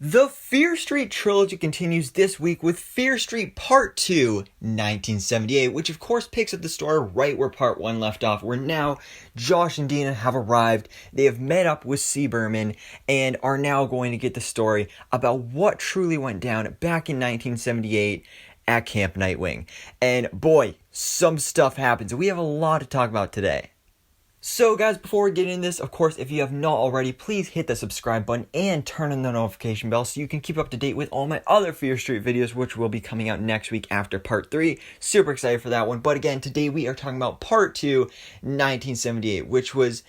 The Fear Street trilogy continues this week with Fear Street Part 2, 1978, which of course picks up the story right where Part 1 left off, where now Josh and Dina have arrived, they have met up with C. Berman, and are now going to get the story about what truly went down back in 1978 at Camp Nightwing. And boy, some stuff happens. We have a lot to talk about today. So guys, before we get into this, of course, if you have not already, please hit the subscribe button and turn on the notification bell so you can keep up to date with all my other Fear Street videos, which will be coming out next week after Part 3. Super excited for that one. But again, today we are talking about Part 2, 1978, which was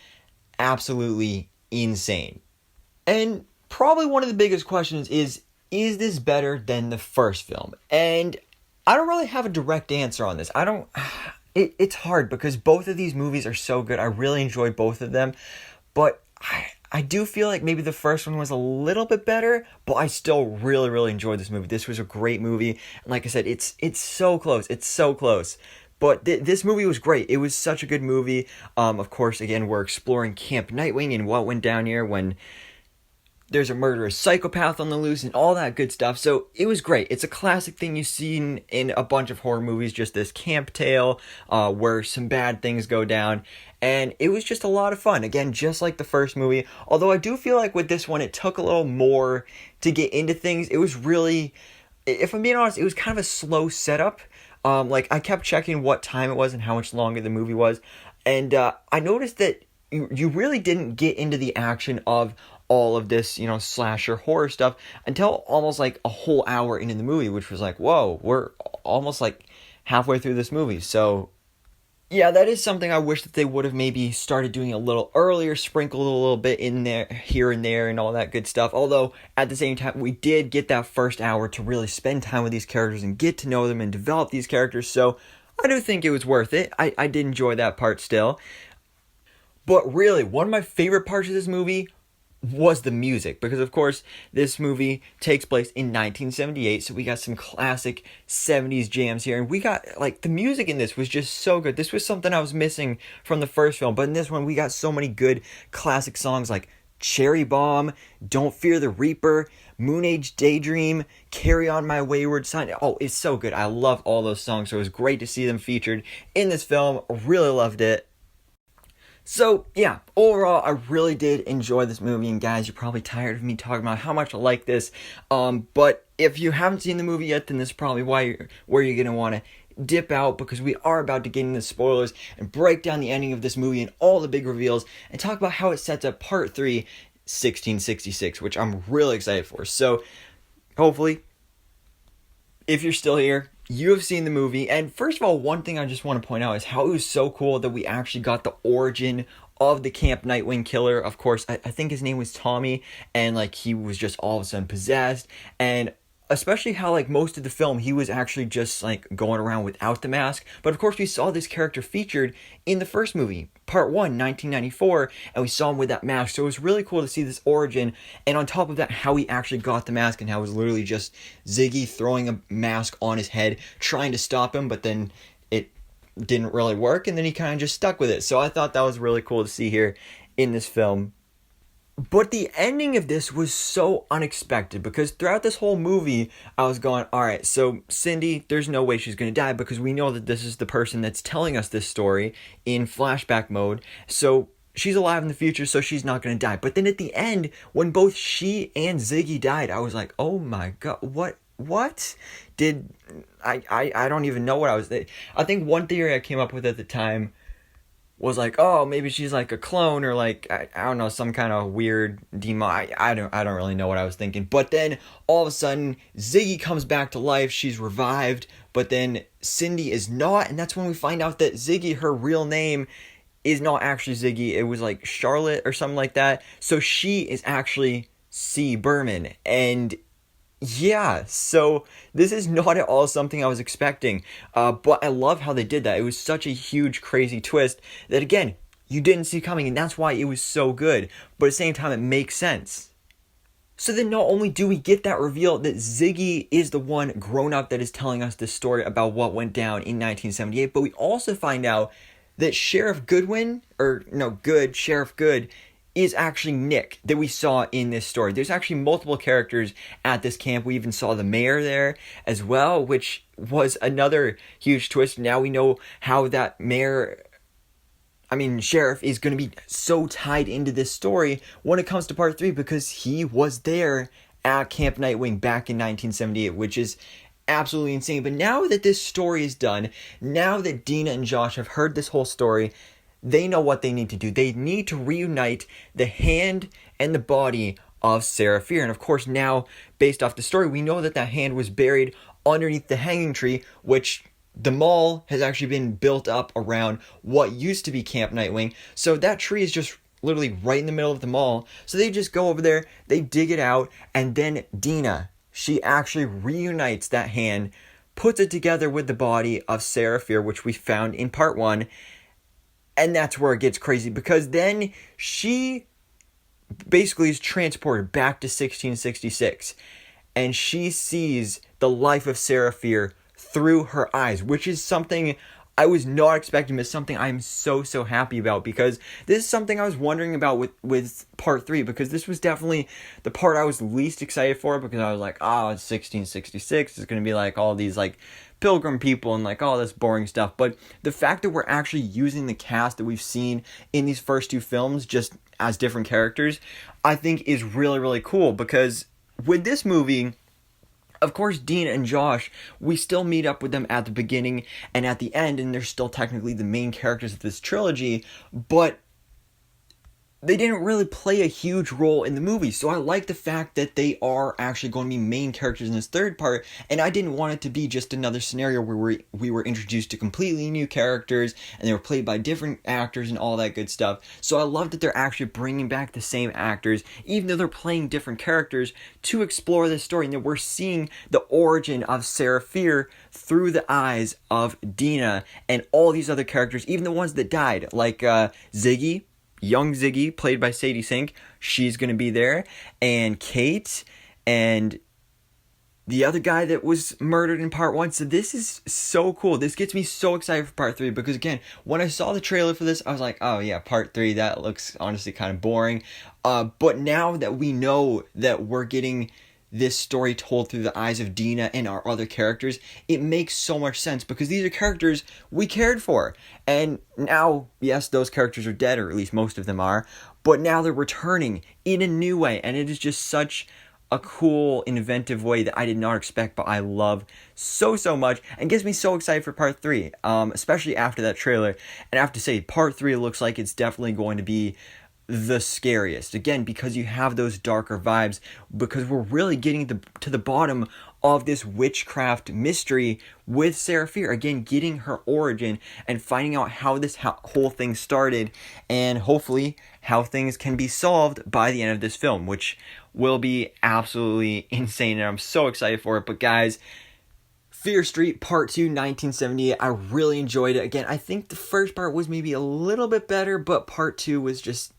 absolutely insane. And probably one of the biggest questions is this better than the first film? And I don't really have a direct answer on this. It's hard because both of these movies are so good. I really enjoyed both of them. But I do feel like maybe the first one was a little bit better, but I still really, really enjoyed this movie. This was a great movie. And like I said, it's so close. It's so close. But this movie was great. It was such a good movie. Of course, again, we're exploring Camp Nightwing and what went down here when there's a murderous psychopath on the loose and all that good stuff. So it was great. It's a classic thing you've seen in a bunch of horror movies, just this camp tale where some bad things go down. And it was just a lot of fun. Again, just like the first movie. Although I do feel like with this one, it took a little more to get into things. It was really, if I'm being honest, it was kind of a slow setup. I kept checking what time it was and how much longer the movie was. And I noticed that you really didn't get into the action of all of this, slasher horror stuff until almost like a whole hour into the movie, which was like, whoa, we're almost like halfway through this movie. So yeah, that is something I wish that they would have maybe started doing a little earlier, sprinkled a little bit in there, here and there, and all that good stuff. Although, at the same time, we did get that first hour to really spend time with these characters and get to know them and develop these characters. So I do think it was worth it. I did enjoy that part still. But really, one of my favorite parts of this movie was the music, because of course this movie takes place in 1978, so we got some classic 70s jams here, and we got the music in this was just so good. This was something I was missing from the first film, but in this one we got so many good classic songs like Cherry Bomb, Don't Fear the Reaper, Moon Age Daydream, Carry On My Wayward Son. Oh, it's so good. I love all those songs, so it was great to see them featured in this film. Really loved it. So, yeah, overall, I really did enjoy this movie, and guys, you're probably tired of me talking about how much I like this, but if you haven't seen the movie yet, then this is probably where you're going to want to dip out, because we are about to get into spoilers and break down the ending of this movie and all the big reveals, and talk about how it sets up Part 3, 1666, which I'm really excited for. So, hopefully, if you're still here, you have seen the movie, and first of all, one thing I just want to point out is how it was so cool that we actually got the origin of the Camp Nightwing killer. Of course, I think his name was Tommy, and he was just all of a sudden possessed, and especially how most of the film he was actually just going around without the mask. But of course we saw this character featured in the first movie, Part 1, 1994, and we saw him with that mask. So it was really cool to see this origin, and on top of that, how he actually got the mask, and how it was literally just Ziggy throwing a mask on his head, trying to stop him, but then it didn't really work, and then he kind of just stuck with it. So I thought that was really cool to see here in this film. But the ending of this was so unexpected, because throughout this whole movie, I was going, alright, so Cindy, there's no way she's going to die, because we know that this is the person that's telling us this story in flashback mode, so she's alive in the future, so she's not going to die. But then at the end, when both she and Ziggy died, I was like, oh my god, what? Did, I don't even know what I was, I think one theory I came up with at the time was oh, maybe she's a clone, or I don't know, some kind of weird demon. I don't really know what I was thinking. But then all of a sudden Ziggy comes back to life, she's revived, but then Cindy is not, and that's when we find out that Ziggy, her real name is not actually Ziggy, it was Charlotte or something like that. So she is actually C. Berman, and yeah, so this is not at all something I was expecting, but I love how they did that. It was such a huge, crazy twist that, again, you didn't see coming, and that's why it was so good, but at the same time, it makes sense. So then not only do we get that reveal that Ziggy is the one grown up that is telling us this story about what went down in 1978, but we also find out that Sheriff Good, is actually Nick that we saw in this story. There's actually multiple characters at this camp. We even saw the mayor there as well, which was another huge twist. Now we know how that sheriff is going to be so tied into this story when it comes to part 3, because he was there at Camp Nightwing back in 1978, which is absolutely insane. But now that this story is done, now that Dina and Josh have heard this whole story, they know what they need to do. They need to reunite the hand and the body of Sarah Fier. And of course, now, based off the story, we know that hand was buried underneath the hanging tree, which the mall has actually been built up around what used to be Camp Nightwing. So that tree is just literally right in the middle of the mall. So they just go over there, they dig it out, and then Dina, she actually reunites that hand, puts it together with the body of Sarah Fier, which we found in part 1. And that's where it gets crazy, because then she basically is transported back to 1666. And she sees the life of Sarah Fier through her eyes, which is something I was not expecting, but something I'm so happy about, because this is something I was wondering about with part 3, because this was definitely the part I was least excited for, because I was like, it's 1666, it's going to be like all these like pilgrim people and like all this boring stuff. But the fact that we're actually using the cast that we've seen in these first 2 films just as different characters, I think is really cool, because with this movie, of course, Dean and Josh, we still meet up with them at the beginning and at the end, and they're still technically the main characters of this trilogy, but they didn't really play a huge role in the movie. So I like the fact that they are actually going to be main characters in this third part, and I didn't want it to be just another scenario where we were introduced to completely new characters and they were played by different actors and all that good stuff. So I love that they're actually bringing back the same actors, even though they're playing different characters, to explore this story, and that we're seeing the origin of Sarah Fier through the eyes of Dina and all these other characters, even the ones that died, like Ziggy. Young Ziggy, played by Sadie Sink, she's going to be there, and Kate, and the other guy that was murdered in part 1. So this is so cool. This gets me so excited for part 3, because again, when I saw the trailer for this, I was like, oh yeah, part 3, that looks honestly kind of boring. But now that we know that we're getting this story told through the eyes of Dina and our other characters, it makes so much sense, because these are characters we cared for. And now, yes, those characters are dead, or at least most of them are, but now they're returning in a new way, and it is just such a cool, inventive way that I did not expect, but I love so much, and gets me so excited for part 3, especially after that trailer. And I have to say, part 3 looks like it's definitely going to be the scariest, again, because you have those darker vibes, because we're really getting to the bottom of this witchcraft mystery with Sarah Fier, again, getting her origin and finding out how this whole thing started, and hopefully how things can be solved by the end of this film, which will be absolutely insane, and I'm so excited for it. But guys, Fear Street Part 2, 1978, I really enjoyed it. Again, I think the first part was maybe a little bit better, but part 2 was just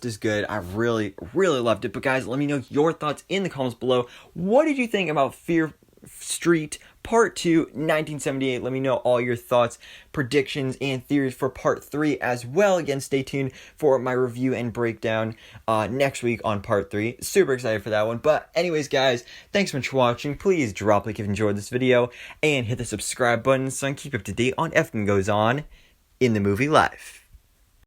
as good. I really loved it. But guys, let me know your thoughts in the comments below. What did you think about Fear Street Part 2, 1978? Let me know all your thoughts, predictions, and theories for Part 3 as well. Again, stay tuned for my review and breakdown next week on Part 3. Super excited for that one. But anyways, guys, thanks so much for watching. Please drop a like if you enjoyed this video, and hit the subscribe button so I can keep up to date on everything goes on in the movie life.